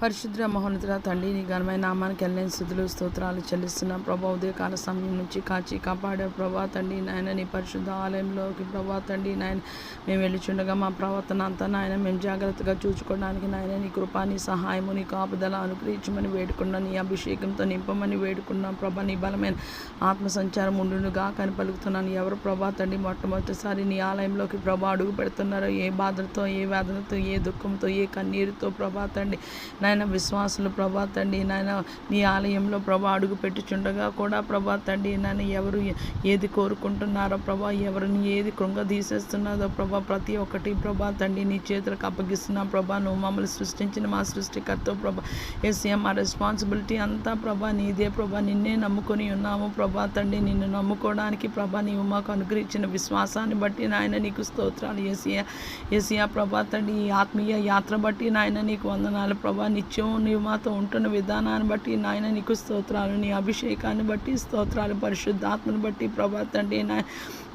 పరిశుద్ర మహోన్నతుడ తండ్రి, నీ ఘనమైన నామానికి ఎల్లని స్తుతులు స్తోత్రాలు చెల్లిస్తున్నాం ప్రభా. ఉదయకాల సమయం నుంచి కాచి కాపాడే ప్రభా తండ్రి నాయన, నీ పరిశుద్ధ ఆలయంలోకి ప్రభా తండ్రి నాయన మేము వెళ్ళిచుండగా మా ప్రవర్తన అంతా నాయన మేము జాగ్రత్తగా చూసుకోవడానికి నాయన నీ కృపా, నీ సహాయము, నీ కాపుదల అనుగ్రహించమని వేడుకున్నాం. నీ అభిషేకంతో నింపమని వేడుకున్నాం ప్రభా. నీ బలమైన ఆత్మ సంచారం ఉండునుగా కానీ పలుకుతున్నాను. ఎవరు ప్రభా తండ్రి మొట్టమొదటిసారి నీ ఆలయంలోకి ప్రభా అడుగు పెడుతున్నారో, ఏ బాధలతో, ఏ వేదనతో, ఏ దుఃఖంతో, ఏ కన్నీరుతో ప్రభా తండ్రి నాయన విశ్వాసులు ప్రభా తండ్రి నాయన నీ ఆలయంలో ప్రభా అడుగు పెట్టుచుండగా కూడా ప్రభా తండ్రి నాయన ఎవరు ఏది కోరుకుంటున్నారో ప్రభా, ఎవరిని ఏది కృంగదీసేస్తున్నారో ప్రభా, ప్రతి ఒక్కటి ప్రభా తండ్రి నీ చేతులకు అప్పగిస్తున్నాం ప్రభా. నువ్వు మమ్మల్ని సృష్టించిన మా సృష్టికర్త ప్రభా. ఎస్ఏ మా రెస్పాన్సిబిలిటీ అంతా ప్రభా నీదే ప్రభా. నిన్నే నమ్ముకొని ఉన్నాము ప్రభా తండ్రి. నిన్ను నమ్ముకోవడానికి ప్రభా నీవు మాకు అనుగ్రహించిన విశ్వాసాన్ని బట్టి నాయన నీకు స్తోత్రాలు. ఏసియా ప్రభా తండ్రి ఈ ఆత్మీయ యాత్ర బట్టి నాయన నీకు వందనాలు ప్రభా. నిత్యం నీవు మాతో ఉంటున్న విధానాన్ని బట్టి నాయన నీకు స్తోత్రాలు. నీ అభిషేకాన్ని బట్టి స్తోత్రాలు. పరిశుద్ధాత్మను బట్టి ప్రభా తండ్రి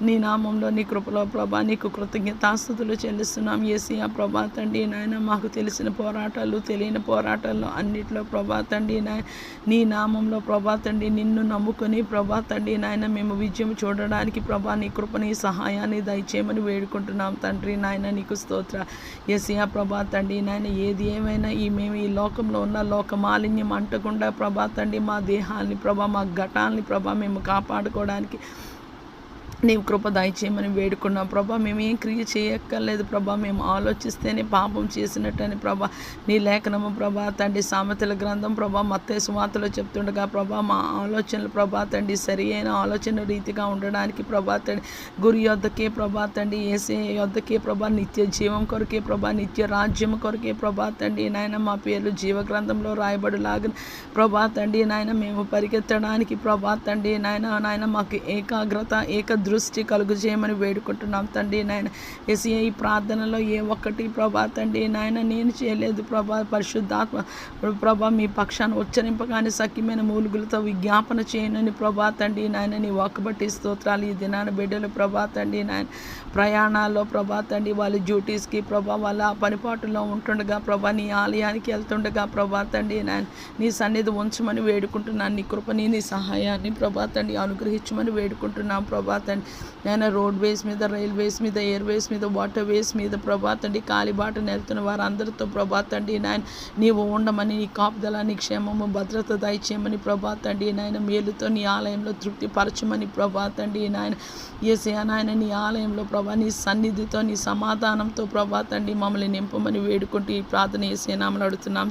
నీ నామంలో నీ కృపలో ప్రభా నీకు కృతజ్ఞతాస్తుతులు చెల్లిస్తున్నాం. ఏసియా ప్రభా తండ్రి నాయన మాకు తెలిసిన పోరాటాలు, తెలియని పోరాటాలు అన్నిట్లో ప్రభా తండ్రి నీ నామంలో ప్రభా తండ్రి నిన్ను నమ్ముకొని ప్రభా తండ్రి నాయన మేము విజయం చూడడానికి ప్రభా నీ కృపని సహాయాన్ని దయచేయమని వేడుకుంటున్నాం తండ్రి నాయన నీకు స్తోత్ర. ఏసియా ప్రభా తండ్రి నాయన ఏది ఏమైనా మేము ఈ లోకంలో ఉన్న లోక మాలిన్యం అంటకుండా ప్రభా తండ్రి మా దేహాన్ని ప్రభా, మా ఘటాన్ని ప్రభా మేము కాపాడుకోవడానికి నీవు కృప దయచేయమని వేడుకున్నాం ప్రభా. మేము ఏం క్రియ చేయక్కర్లేదు ప్రభా. మేము ఆలోచిస్తేనే పాపం చేసినట్టని ప్రభా నీ లేఖనము ప్రభా తండ్రి సామెతల గ్రంథం ప్రభా మత్తయి సువార్తలో చెప్తుండగా ప్రభా మా ఆలోచనలు ప్రభా తండ్రి సరి అయిన ఆలోచన రీతిగా ఉండడానికి ప్రభా తండ్రి గురి యొద్దకే ప్రభా తండ్రి ఏసే యొద్దకే ప్రభా నిత్య జీవం కొరకే ప్రభా, నిత్య రాజ్యం కొరకే ప్రభా తండ్రి నాయన మా పేర్లు జీవ గ్రంథంలో రాయబడులాగా ప్రభా తండ్రి నాయన మేము పరిగెత్తడానికి ప్రభా తండ్రి నాయన మాకు ఏక దృష్టి కలుగు చేయమని వేడుకుంటున్నాం తండ్రి నాయన. ఏసీ ఈ ప్రార్థనలో ఏ ఒక్కటి ప్రభా తండ్రి నాయన నేను చేయలేదు ప్రభా. పరిశుద్ధాత్మ ప్రభా మీ పక్షాన్ని ఉచ్చరింపగానే సఖ్యమైన మూలుగులతో విజ్ఞాపన చేయనని ప్రభా తండ్రి నాయన నీ వాక్కుబట్టి స్తోత్రాలు. ఈ దినాన బిడ్డలు ప్రభా తండ్రి నాయన ప్రయాణాల్లో ప్రభా తండ్రి వాళ్ళ డ్యూటీస్కి ప్రభా వాళ్ళ పనిపాటులో ఉంటుండగా ప్రభా నీ ఆలయానికి వెళ్తుండగా ప్రభా తండ్రి నాయన నీ సన్నిధి ఉంచమని వేడుకుంటున్నాను. నీ కృపని, నీ సహాయాన్ని ప్రభా తండ్రి అనుగ్రహించమని వేడుకుంటున్నాం ప్రభా తండ్రి. నేను రోడ్వేస్ మీద, రైల్వేస్ మీద, ఎయిర్వేస్ మీద, వాటర్ వేస్ మీద ప్రభా తండ్రి కాలిబాటను వెళ్తున్న వారందరితో ప్రభా తండ్రి నాయన నీవు ఉండమని, నీ కాపుదల, నీ క్షేమము, భద్రత దయచేయమని ప్రభా తండ్రి నాయన మేలుతో నీ ఆలయంలో తృప్తిపరచమని ప్రభా తండ్రి నాయన. యేసయ్యా నాయన నీ ఆలయంలో ప్రభా నీ సన్నిధితో, నీ సమాధానంతో ప్రభా తండ్రి మమ్మల్ని నింపమని వేడుకుంటూ ఈ ప్రార్థన యేసయ్య నామములో అడుగుతున్నాం.